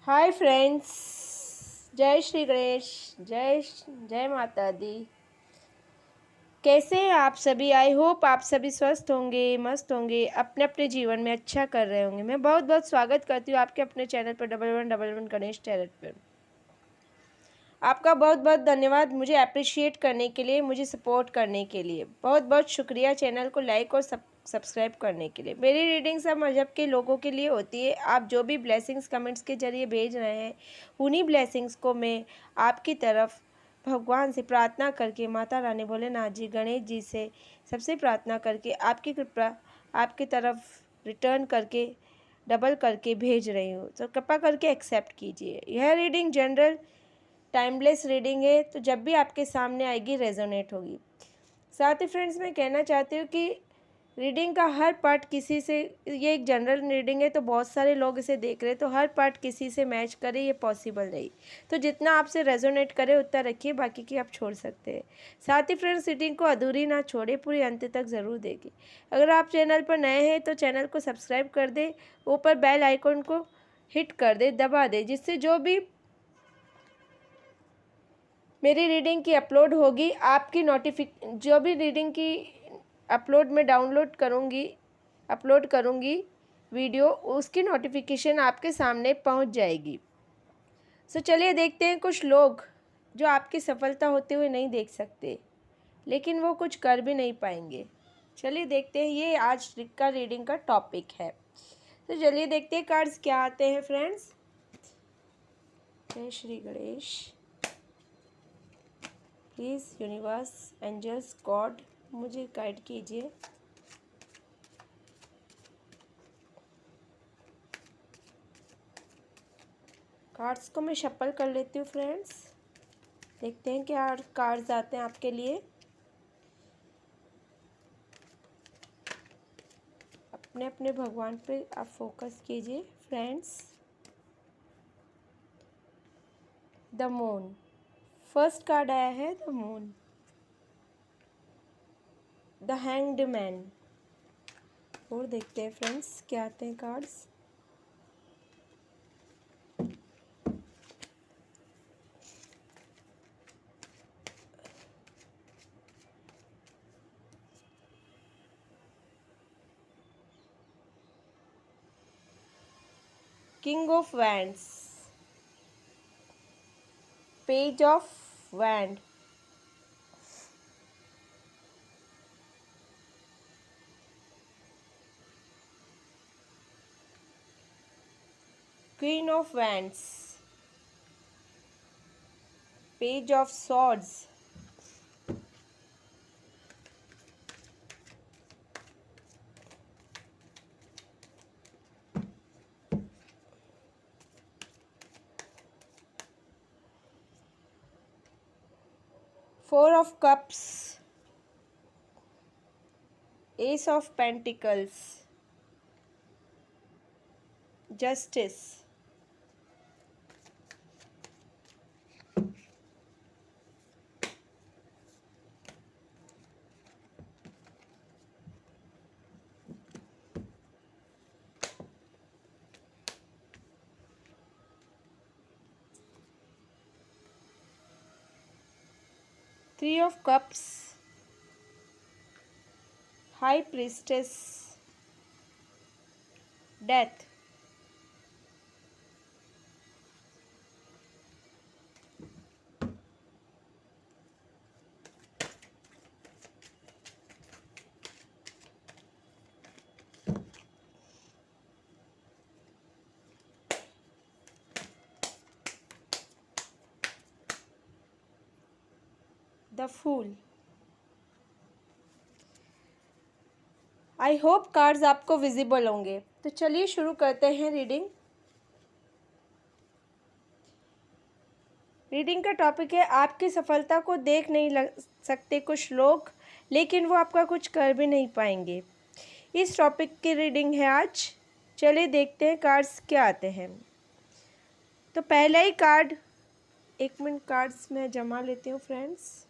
Hi friends. जय श्री गणेश। जय माता दी। कैसे हैं आप सभी? आई होप आप सभी स्वस्थ होंगे, मस्त होंगे, अपने अपने जीवन में अच्छा कर रहे होंगे। मैं बहुत बहुत स्वागत करती हूँ आपके अपने चैनल पर 1111 गणेश टैलेंट पर। आपका बहुत बहुत धन्यवाद मुझे अप्रिशिएट करने के लिए, मुझे सपोर्ट करने के लिए। बहुत बहुत शुक्रिया चैनल को लाइक और सब्सक्राइब करने के लिए। मेरी रीडिंग सब मजहब के लोगों के लिए होती है। आप जो भी ब्लेसिंग्स कमेंट्स के जरिए भेज रहे हैं, उन्हीं ब्लेसिंग्स को मैं आपकी तरफ भगवान से प्रार्थना करके, माता रानी भोलेनाथ जी, गणेश जी से सबसे प्रार्थना करके आपकी कृपा आपकी तरफ रिटर्न करके डबल करके भेज रही हूँ। तो कृपा करके एक्सेप्ट कीजिए। यह रीडिंग जनरल टाइमलेस रीडिंग है, तो जब भी आपके सामने आएगी रेजोनेट होगी। साथ ही फ्रेंड्स, मैं कहना चाहती हूँ कि रीडिंग का हर पार्ट किसी से, ये एक जनरल रीडिंग है तो बहुत सारे लोग इसे देख रहे हैं, तो हर पार्ट किसी से मैच करे ये पॉसिबल नहीं। तो जितना आपसे रेजोनेट करे उतना रखिए, बाकी की आप छोड़ सकते हैं। साथ ही फ्रेंड्स, रीडिंग को अधूरी ना छोड़े, पूरी अंत तक ज़रूर देखें। अगर आप चैनल पर नए हैं तो चैनल को सब्सक्राइब कर दें, ऊपर बेल आइकन को हिट कर दे, दबा दे, जिससे जो भी मेरी रीडिंग की अपलोड होगी, आपकी जो भी रीडिंग की अपलोड में अपलोड करूँगी वीडियो, उसकी नोटिफिकेशन आपके सामने पहुंच जाएगी। सो चलिए देखते हैं कुछ लोग जो आपकी सफलता होते हुए नहीं देख सकते, लेकिन वो कुछ कर भी नहीं पाएंगे। चलिए देखते हैं, ये आज का रीडिंग का टॉपिक है। तो चलिए देखते हैं कार्ड्स क्या आते हैं फ्रेंड्स। जय Shri Ganesh. Please universe, angels, god मुझे गाइड कीजिए। कार्ड्स को मैं शफल कर लेती हूँ फ्रेंड्स। देखते हैं क्या कार्ड्स आते हैं आपके लिए। अपने अपने भगवान पे आप फोकस कीजिए friends. The moon, first card आया है the moon. The hanged man. और देखते हैं फ्रेंड्स क्या आते हैं cards. King of wands, page of wand, queen of wands, page of swords, 4 of cups, ace of pentacles, justice, 3 of cups, high priestess, death, the fool. I hope cards आपको visible होंगे। तो चलिए शुरू करते हैं रीडिंग। रीडिंग का topic है, आपकी सफलता को देख नहीं सकते कुछ लोग, लेकिन वो आपका कुछ कर भी नहीं पाएंगे। इस टॉपिक की रीडिंग है आज। चलिए देखते हैं कार्ड्स क्या आते हैं। तो पहला ही कार्ड, एक मिनट कार्ड्स मैं जमा लेती हूँ फ्रेंड्स।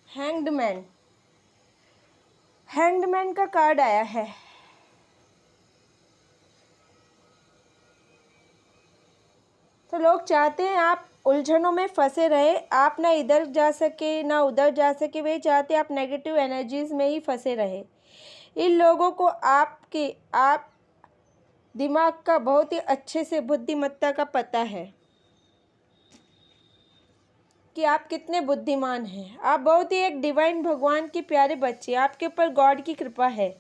हैंग्डमैन, हैंग्डमैन का कार्ड आया है। तो लोग चाहते हैं आप उलझनों में फंसे रहे, आप ना इधर जा सके ना उधर जा सके, वे चाहते हैं आप नेगेटिव एनर्जीज में ही फंसे रहे। इन लोगों को आप दिमाग का बहुत ही अच्छे से बुद्धिमत्ता का पता है कि आप कितने बुद्धिमान हैं। आप बहुत ही एक डिवाइन भगवान के प्यारे बच्चे, आपके ऊपर गॉड की कृपा है।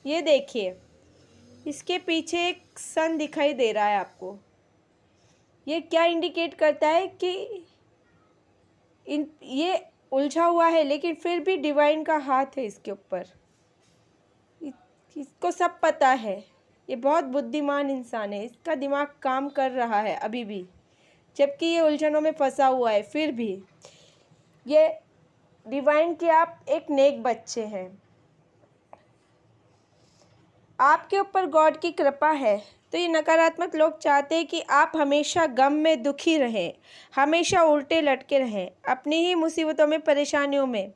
ये देखिए, इसके पीछे एक सन दिखाई दे रहा है आपको। ये क्या इंडिकेट करता है कि ये उलझा हुआ है, लेकिन फिर भी डिवाइन का हाथ है इसके ऊपर। इसको सब पता है, ये बहुत बुद्धिमान इंसान है, इसका दिमाग काम कर रहा है अभी भी, जबकि ये उलझनों में फंसा हुआ है। फिर भी ये डिवाइन के आप एक नेक बच्चे हैं, आपके ऊपर गॉड की कृपा है। तो ये नकारात्मक लोग चाहते हैं कि आप हमेशा गम में दुखी रहें, हमेशा उल्टे लटके रहें अपनी ही मुसीबतों में, परेशानियों में।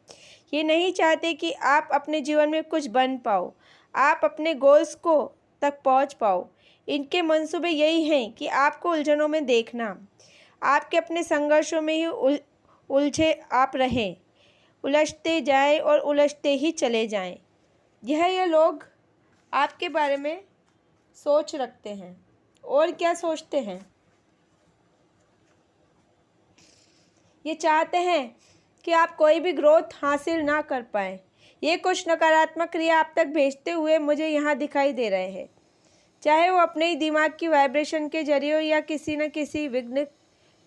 ये नहीं चाहते कि आप अपने जीवन में कुछ बन पाओ, आप अपने गोल्स को तक पहुंच पाओ। इनके मंसूबे यही हैं कि आपको उलझनों में देखना, आपके अपने संघर्षों में ही उलझे आप रहें, उलझते जाएं और उलझते ही चले जाएं। ये लोग आपके बारे में सोच रखते हैं। और क्या सोचते हैं? ये चाहते हैं कि आप कोई भी ग्रोथ हासिल ना कर पाएँ। ये कुछ नकारात्मक क्रिया आप तक भेजते हुए मुझे यहाँ दिखाई दे रहे हैं, चाहे वो अपने ही दिमाग की वाइब्रेशन के जरिए हो या किसी न किसी विघ्न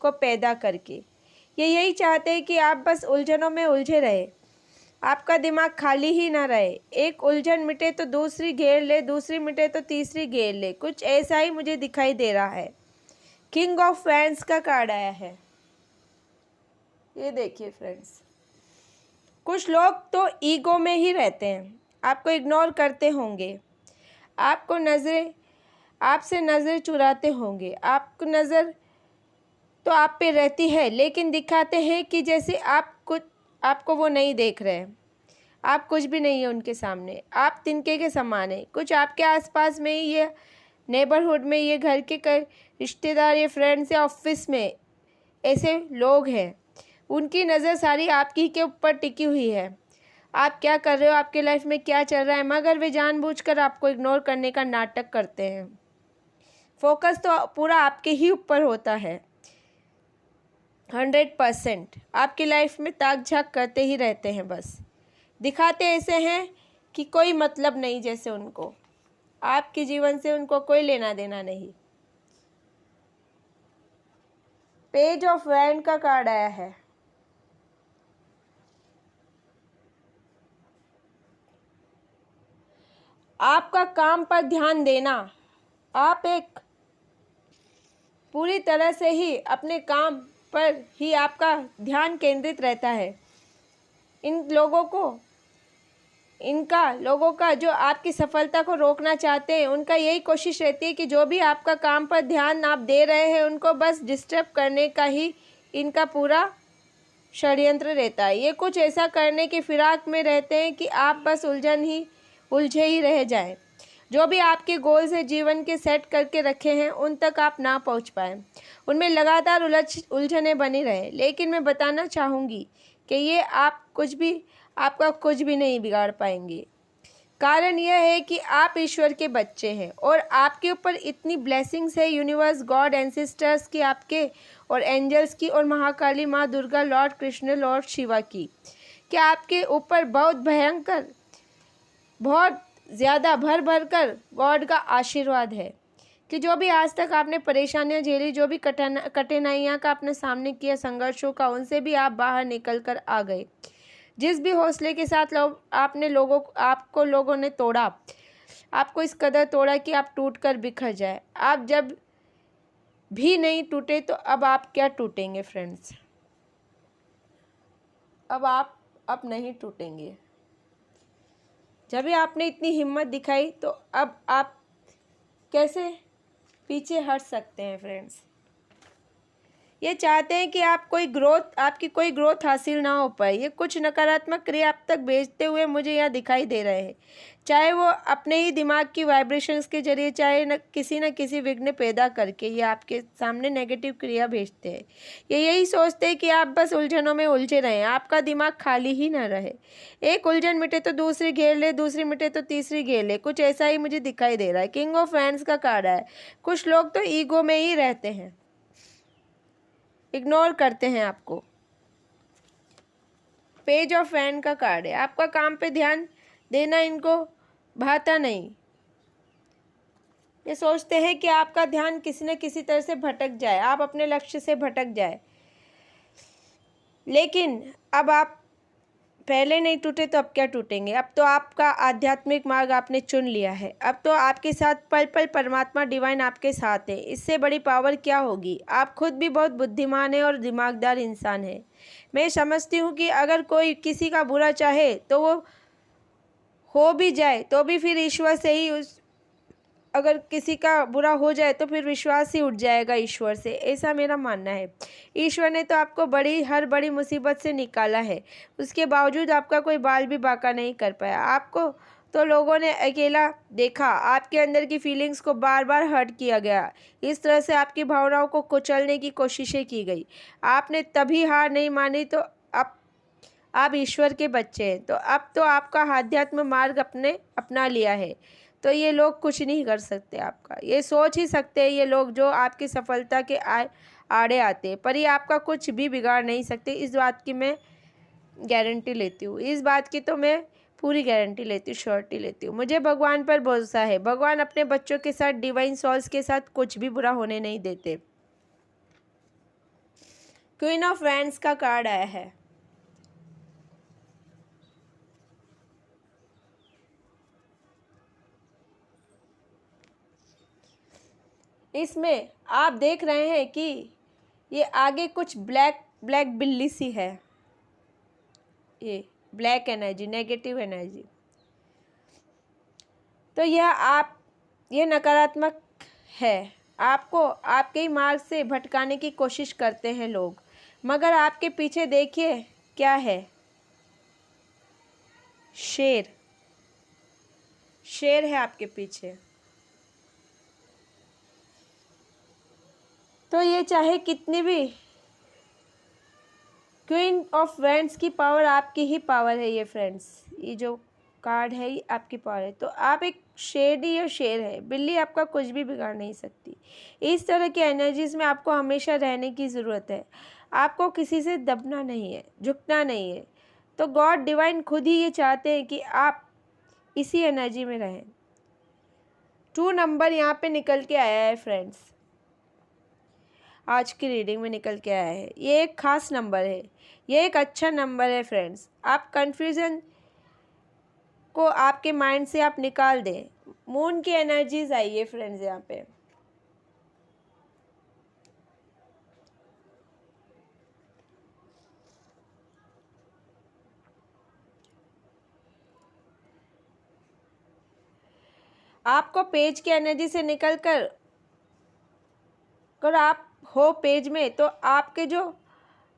को पैदा करके। ये यही चाहते हैं कि आप बस उलझनों में उलझे रहे, आपका दिमाग खाली ही ना रहे। एक उलझन मिटे तो दूसरी घेर ले, दूसरी मिटे तो तीसरी घेर ले, कुछ ऐसा ही मुझे दिखाई दे रहा है। किंग ऑफ वैंड्स का कार्ड आया है। ये देखिए फ्रेंड्स, कुछ लोग तो ईगो में ही रहते हैं, आपको इग्नोर करते होंगे, आपको आपसे नज़र चुराते होंगे। आपको नज़र तो आप पे रहती है, लेकिन दिखाते हैं कि जैसे आपको वो नहीं देख रहे हैं। आप कुछ भी नहीं है उनके सामने, आप तिनके के समान है। कुछ आपके आसपास में ही, ये नेबरहुड में, ये घर के रिश्तेदार, ये फ्रेंड्स या ऑफिस में ऐसे लोग हैं, उनकी नज़र सारी आपकी के ऊपर टिकी हुई है। आप क्या कर रहे हो, आपके लाइफ में क्या चल रहा है, मगर वे जानबूझकर आपको इग्नोर करने का नाटक करते हैं। फोकस तो पूरा आपके ही ऊपर होता है। 100% आपकी लाइफ में ताक झाक करते ही रहते हैं, बस दिखाते ऐसे हैं कि कोई मतलब नहीं, जैसे उनको आपके जीवन से उनको कोई लेना देना नहीं। पेज ऑफ वैंड का कार्ड आया है। आपका काम पर ध्यान देना, आप एक पूरी तरह से ही अपने काम पर ही आपका ध्यान केंद्रित रहता है। लोगों का जो आपकी सफलता को रोकना चाहते हैं, उनका यही कोशिश रहती है कि जो भी आपका काम पर ध्यान आप दे रहे हैं, उनको बस डिस्टर्ब करने का ही इनका पूरा षड्यंत्र रहता है। ये कुछ ऐसा करने की फिराक में रहते हैं कि आप बस उलझे ही रह जाएं। जो भी आपके गोल्स है जीवन के सेट करके रखे हैं, उन तक आप ना पहुंच पाए, उनमें लगातार उलझने बनी रहे। लेकिन मैं बताना चाहूँगी कि ये आपका कुछ भी नहीं बिगाड़ पाएंगे। कारण यह है कि आप ईश्वर के बच्चे हैं और आपके ऊपर इतनी ब्लेसिंग्स है, यूनिवर्स, गॉड, एंसेस्टर्स की आपके, और एंजल्स की, और महाकाली, माँ दुर्गा, लॉर्ड कृष्ण, लॉर्ड शिवा की, कि आपके ऊपर बहुत भयंकर, बहुत ज़्यादा भर भर कर गॉड का आशीर्वाद है कि जो भी आज तक आपने परेशानियां झेली, जो भी कठिनाइयां का आपने सामने किया, संघर्षों का, उनसे भी आप बाहर निकल कर आ गए। जिस भी हौसले के साथ आपको लोगों ने तोड़ा, आपको इस कदर तोड़ा कि आप टूट कर बिखर जाए। आप जब भी नहीं टूटे तो अब आप क्या टूटेंगे फ्रेंड्स? अब नहीं टूटेंगे। जब भी आपने इतनी हिम्मत दिखाई, तो अब आप कैसे पीछे हट सकते हैं फ्रेंड्स? ये चाहते हैं कि आपकी कोई ग्रोथ हासिल ना हो पाए। ये कुछ नकारात्मक क्रिया आप तक भेजते हुए मुझे यहाँ दिखाई दे रहे हैं, चाहे वो अपने ही दिमाग की वाइब्रेशंस के जरिए, चाहे न किसी विघ्न पैदा करके ये आपके सामने नेगेटिव क्रिया भेजते हैं। ये यही सोचते हैं कि आप बस उलझनों में उलझे रहें, आपका दिमाग खाली ही ना रहे। एक उलझन मिटे तो दूसरी घेर ले, दूसरी मिटे तो तीसरी घेर ले, कुछ ऐसा ही मुझे दिखाई दे रहा है। किंग ऑफ वैंड्स का कार्ड है। कुछ लोग तो ईगो में ही रहते हैं, इग्नोर करते हैं आपको। पेज ऑफ वैंड का कार्ड है। आपका काम पे ध्यान देना इनको भाता नहीं। ये सोचते हैं कि आपका ध्यान किसी न किसी तरह से भटक जाए, आप अपने लक्ष्य से भटक जाए। लेकिन अब आप पहले नहीं टूटे तो अब क्या टूटेंगे। अब तो आपका आध्यात्मिक मार्ग आपने चुन लिया है। अब तो आपके साथ पल पल परमात्मा डिवाइन आपके साथ है। इससे बड़ी पावर क्या होगी। आप खुद भी बहुत बुद्धिमान है और दिमागदार इंसान है। मैं समझती हूँ कि अगर कोई किसी का बुरा चाहे तो वो हो भी जाए तो भी फिर ईश्वर से ही अगर किसी का बुरा हो जाए तो फिर विश्वास ही उठ जाएगा ईश्वर से, ऐसा मेरा मानना है। ईश्वर ने तो आपको हर बड़ी मुसीबत से निकाला है, उसके बावजूद आपका कोई बाल भी बांका नहीं कर पाया। आपको तो लोगों ने अकेला देखा, आपके अंदर की फीलिंग्स को बार बार हर्ट किया गया, इस तरह से आपकी भावनाओं को कुचलने की कोशिशें की गई। आपने तभी हार नहीं मानी तो आप ईश्वर के बच्चे हैं, तो अब तो आपका आध्यात्म मार्ग अपना लिया है, तो ये लोग कुछ नहीं कर सकते आपका। ये सोच ही सकते हैं ये लोग जो आपकी सफलता के आड़े आते हैं, पर ये आपका कुछ भी बिगाड़ नहीं सकते। इस बात की मैं गारंटी लेती हूँ, इस बात की तो मैं पूरी गारंटी लेती हूँ, श्योरिटी लेती हूँ। मुझे भगवान पर भरोसा है। भगवान अपने बच्चों के साथ, डिवाइन सोल्स के साथ कुछ भी बुरा होने नहीं देते। क्वीन ऑफ वैंड्स का कार्ड आया है। इसमें आप देख रहे हैं कि ये आगे कुछ ब्लैक ब्लैक बिल्ली सी है, ये ब्लैक एनर्जी, नेगेटिव एनर्जी। तो ये नकारात्मक है। आपको आपके ही मार्ग से भटकाने की कोशिश करते हैं लोग, मगर आपके पीछे देखिए क्या है। शेर है आपके पीछे। तो ये चाहे कितनी भी क्वीन ऑफ वैंड्स की पावर आपकी ही पावर है ये फ्रेंड्स, ये जो कार्ड है ये आपकी पावर है। तो आप एक शेरनी या शेर है, बिल्ली आपका कुछ भी बिगाड़ नहीं सकती। इस तरह की एनर्जीज में आपको हमेशा रहने की ज़रूरत है। आपको किसी से दबना नहीं है, झुकना नहीं है। तो गॉड डिवाइन खुद ही ये चाहते हैं कि आप इसी एनर्जी में रहें। 2 नंबर यहाँ पे निकल के आया है फ्रेंड्स, आज की रीडिंग में निकल के आया है। ये एक ख़ास नंबर है, ये एक अच्छा नंबर है फ्रेंड्स। आप कन्फ्यूज़न को आपके माइंड से आप निकाल दें। मून की एनर्जीज आई है फ्रेंड्स यहाँ पे। आपको पेज की एनर्जी से निकल कर अगर आप हो पेज में तो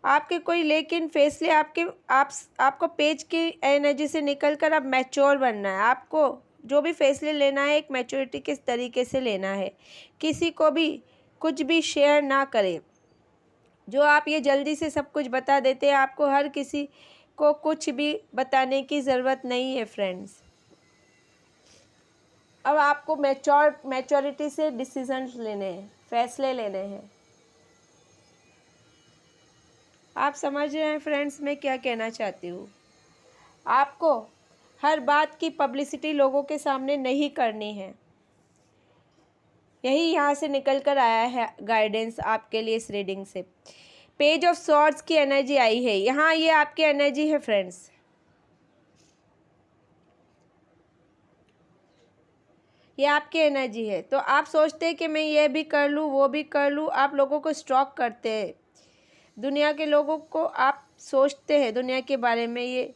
आपके कोई लेकिन फैसले आपको पेज की एनर्जी से निकल कर अब मैच्योर बनना है। आपको जो भी फैसले लेना है एक मैच्योरिटी के तरीके से लेना है। किसी को भी कुछ भी शेयर ना करें। जो आप ये जल्दी से सब कुछ बता देते हैं, आपको हर किसी को कुछ भी बताने की ज़रूरत नहीं है फ्रेंड्स। अब आपको मैच्योरिटी से डिसीजंस लेने हैं, फैसले लेने हैं। आप समझ रहे हैं फ्रेंड्स मैं क्या कहना चाहती हूँ। आपको हर बात की पब्लिसिटी लोगों के सामने नहीं करनी है। यही यहाँ से निकल कर आया है गाइडेंस आपके लिए इस रीडिंग से। पेज ऑफ सॉर्ड्स की एनर्जी आई है यहाँ, ये आपकी एनर्जी है फ्रेंड्स। ये आपकी एनर्जी है। तो आप सोचते हैं कि मैं ये भी कर लूँ वो भी कर लूँ। आप लोगों को स्टॉक करते हैं, दुनिया के लोगों को आप सोचते हैं दुनिया के बारे में, ये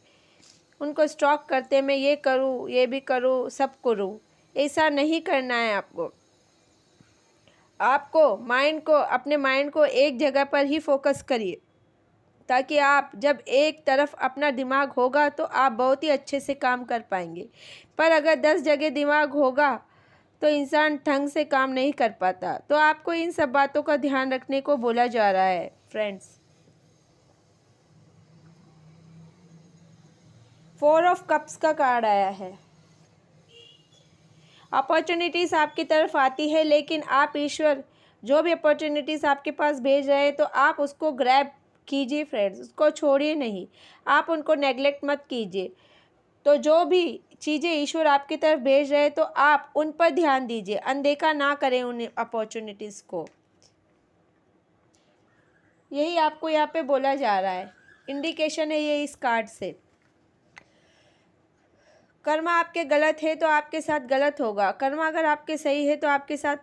उनको स्टॉक करते हैं, मैं ये करूँ ये भी करूँ सब करूँ। ऐसा नहीं करना है आपको। अपने माइंड को एक जगह पर ही फोकस करिए, ताकि आप जब एक तरफ अपना दिमाग होगा तो आप बहुत ही अच्छे से काम कर पाएंगे। पर अगर 10 जगह दिमाग होगा तो इंसान ढंग से काम नहीं कर पाता। तो आपको इन सब बातों का ध्यान रखने को बोला जा रहा है फ्रेंड्स। 4 ऑफ कप्स का कार्ड आया है। अपॉर्चुनिटीज़ आपकी तरफ आती है, लेकिन आप ईश्वर जो भी अपॉर्चुनिटीज़ आपके पास भेज रहे हैं तो आप उसको ग्रैब कीजिए फ्रेंड्स, उसको छोड़िए नहीं, आप उनको नेगलेक्ट मत कीजिए। तो जो भी चीज़ें ईश्वर आपकी तरफ भेज रहे हैं तो आप उन पर ध्यान दीजिए, अनदेखा ना करें उन अपॉर्चुनिटीज़ को। यही आपको यहाँ पे बोला जा रहा है, इंडिकेशन है ये इस कार्ड से। कर्मा आपके गलत है तो आपके साथ गलत होगा, कर्मा अगर आपके सही है तो आपके साथ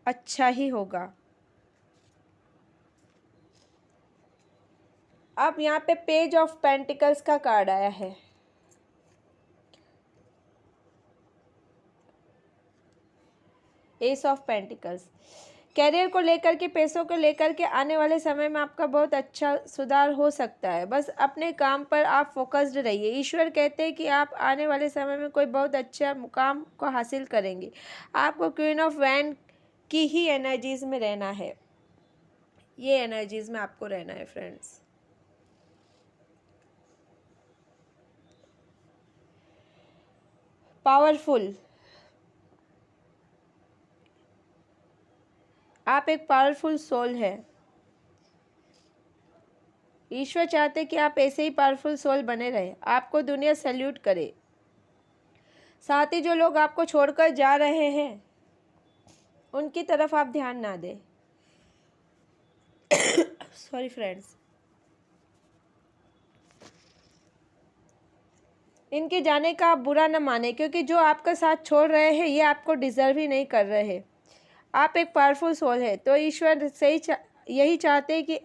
अच्छा ही होगा। अब यहाँ पे पेज ऑफ पेंटिकल्स का कार्ड आया है। एस ऑफ पेंटिकल्स, कैरियर को लेकर के, पैसों को लेकर के आने वाले समय में आपका बहुत अच्छा सुधार हो सकता है। बस अपने काम पर आप फोकस्ड रहिए। ईश्वर कहते हैं कि आप आने वाले समय में कोई बहुत अच्छा मुकाम को हासिल करेंगे। आपको क्वीन ऑफ वैंड की ही एनर्जीज में रहना है, ये एनर्जीज में आपको रहना है फ्रेंड्स। पावरफुल, आप एक पावरफुल सोल है। ईश्वर चाहते कि आप ऐसे ही पावरफुल सोल बने रहे, आपको दुनिया सैल्यूट करे। साथ ही जो लोग आपको छोड़कर जा रहे हैं उनकी तरफ आप ध्यान ना दें। सॉरी फ्रेंड्स, इनके जाने का आप बुरा न माने, क्योंकि जो आपका साथ छोड़ रहे हैं ये आपको डिजर्व ही नहीं कर रहे। आप एक पावरफुल सोल है, तो ईश्वर यही चाहते हैं कि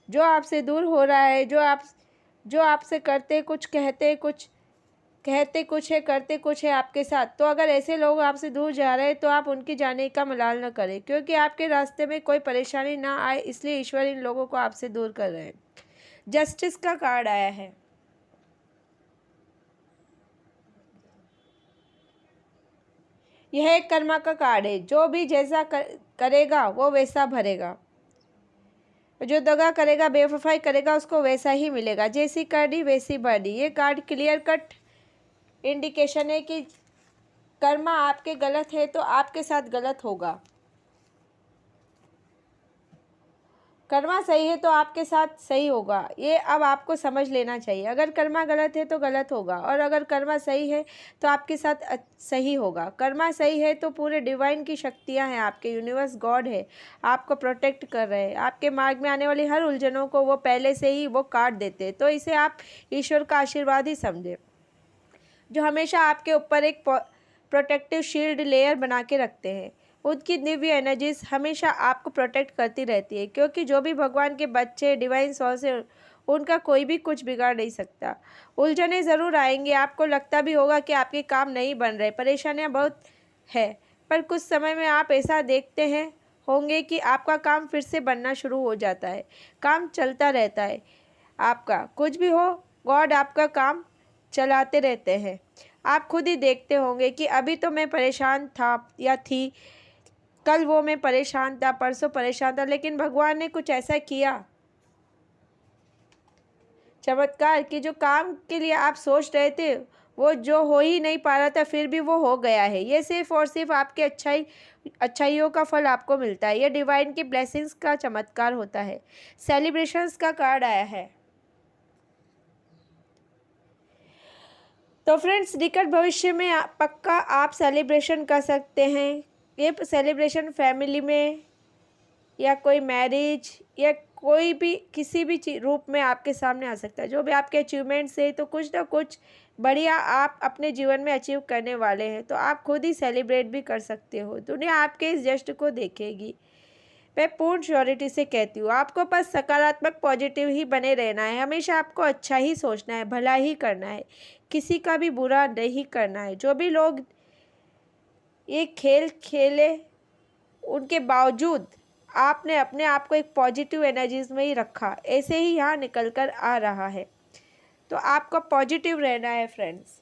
जो आपसे दूर हो रहा है, जो आपसे करते कुछ कहते कुछ है करते कुछ है आपके साथ, तो अगर ऐसे लोग आपसे दूर जा रहे हैं तो आप उनके जाने का मलाल न करें, क्योंकि आपके रास्ते में कोई परेशानी ना आए, इसलिए ईश्वर इन लोगों को आपसे दूर कर रहे हैं। जस्टिस का कार्ड आया है। यह एक कर्मा का कार्ड है, जो भी जैसा करेगा वो वैसा भरेगा, जो दगा करेगा, बेवफाई करेगा, उसको वैसा ही मिलेगा। जैसी करनी वैसी भरनी। ये कार्ड क्लियर कट इंडिकेशन है कि कर्मा आपके गलत है तो आपके साथ गलत होगा, कर्मा सही है तो आपके साथ सही होगा। ये अब आपको समझ लेना चाहिए। अगर कर्मा गलत है तो गलत होगा, और अगर कर्मा सही है तो आपके साथ सही होगा। कर्मा सही है तो पूरे डिवाइन की शक्तियां हैं, आपके यूनिवर्स गॉड है, आपको प्रोटेक्ट कर रहे हैं। आपके मार्ग में आने वाली हर उलझनों को वो पहले से ही वो काट देते हैं। तो इसे आप ईश्वर का आशीर्वाद ही समझें, जो हमेशा आपके ऊपर एक प्रोटेक्टिव शील्ड लेयर बना के रखते हैं। उनकी दिव्य एनर्जीज हमेशा आपको प्रोटेक्ट करती रहती है, क्योंकि जो भी भगवान के बच्चे डिवाइन सोर्स है उनका कोई भी कुछ बिगाड़ नहीं सकता। उलझने ज़रूर आएंगे, आपको लगता भी होगा कि आपके काम नहीं बन रहे, परेशानियां बहुत है, पर कुछ समय में आप ऐसा देखते हैं होंगे कि आपका काम फिर से बनना शुरू हो जाता है। काम चलता रहता है, आपका कुछ भी हो, गॉड आपका काम चलाते रहते हैं। आप खुद ही देखते होंगे कि अभी तो मैं परेशान था या थी, कल वो मैं परेशान था, परसों परेशान था, लेकिन भगवान ने कुछ ऐसा किया चमत्कार कि जो काम के लिए आप सोच रहे थे वो जो हो ही नहीं पा रहा था, फिर भी वो हो गया है। ये सिर्फ और सिर्फ आपके अच्छाइयों का फल आपको मिलता है। ये डिवाइन की ब्लेसिंग्स का चमत्कार होता है। सेलिब्रेशंस का कार्ड आया है। तो फ्रेंड्स, निकट भविष्य में पक्का आप सेलिब्रेशन कर सकते हैं। ये सेलिब्रेशन फैमिली में या कोई मैरिज या कोई भी किसी भी रूप में आपके सामने आ सकता है। जो भी आपके अचीवमेंट्स है तो कुछ ना कुछ बढ़िया आप अपने जीवन में अचीव करने वाले हैं, तो आप खुद ही सेलिब्रेट भी कर सकते हो। दुनिया आपके इस जस्ट को देखेगी। मैं पूर्ण श्योरिटी से कहती हूँ, आपको बस सकारात्मक पॉजिटिव ही बने रहना है। हमेशा आपको अच्छा ही सोचना है, भला ही करना है, किसी का भी बुरा नहीं करना है। जो भी लोग ये खेल खेले उनके बावजूद आपने अपने आप को एक पॉजिटिव एनर्जीज में ही रखा, ऐसे ही यहाँ निकल कर आ रहा है। तो आपको पॉजिटिव रहना है फ्रेंड्स।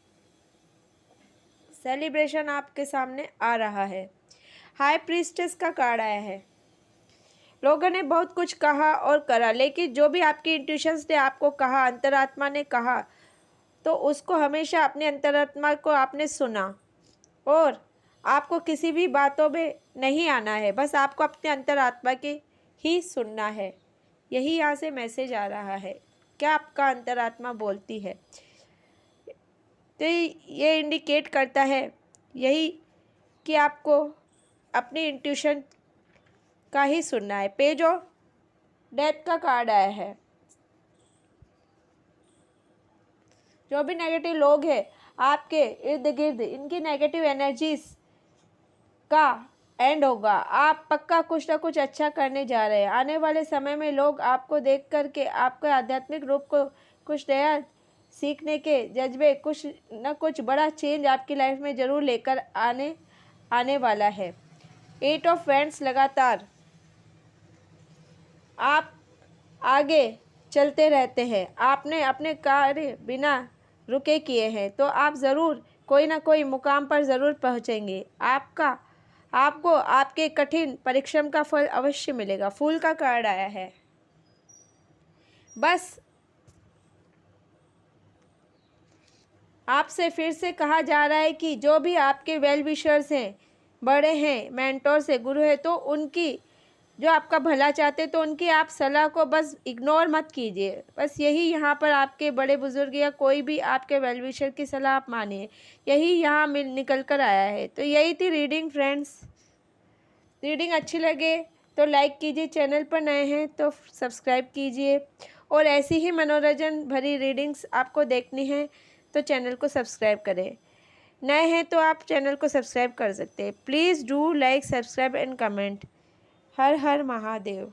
सेलिब्रेशन आपके सामने आ रहा है। हाई प्रीस्टेस का कार्ड आया है। लोगों ने बहुत कुछ कहा और करा, लेकिन जो भी आपकी इंट्यूशंस ने आपको कहा, अंतरात्मा ने कहा, तो उसको हमेशा अपने अंतरात्मा को आपने सुना और आपको किसी भी बातों में नहीं आना है, बस आपको अपने अंतरात्मा के ही सुनना है। यही यहाँ से मैसेज आ रहा है। क्या आपका अंतरात्मा बोलती है, तो ये इंडिकेट करता है यही कि आपको अपनी इंट्यूशन का ही सुनना है। पेज ऑफ डेथ का कार्ड आया है। जो भी नेगेटिव लोग हैं आपके इर्द गिर्द, इनकी नेगेटिव एनर्जीज का एंड होगा। आप पक्का कुछ ना कुछ अच्छा करने जा रहे हैं। आने वाले समय में लोग आपको देख कर के आपके आध्यात्मिक रूप को कुछ नया सीखने के जज्बे, कुछ न कुछ बड़ा चेंज आपकी लाइफ में ज़रूर लेकर आने वाला है। 8 ऑफ वैंड्स लगातार आप आगे चलते रहते हैं। आपने अपने कार्य बिना रुके किए हैं, तो आप ज़रूर कोई ना कोई मुकाम पर ज़रूर पहुँचेंगे। आपको आपके कठिन परिश्रम का फल अवश्य मिलेगा। फूल का कार्ड आया है। बस आपसे फिर से कहा जा रहा है कि जो भी आपके वेल विशर्स हैं, बड़े हैं, मेंटोर्स हैं, गुरु हैं, तो उनकी जो आपका भला चाहते तो उनकी आप सलाह को बस इग्नोर मत कीजिए। बस यही यहाँ पर आपके बड़े बुजुर्ग या कोई भी आपके वेल विशर की सलाह आप मानिए। यही यहाँ निकल कर आया है। तो यही थी रीडिंग फ्रेंड्स। रीडिंग अच्छी लगे तो लाइक कीजिए, चैनल पर नए हैं तो सब्सक्राइब कीजिए, और ऐसी ही मनोरंजन भरी रीडिंग्स आपको देखनी है तो चैनल को सब्सक्राइब करें। नए हैं तो आप चैनल को सब्सक्राइब कर सकते हैं। Please do like, subscribe and comment. Her her Mahadev.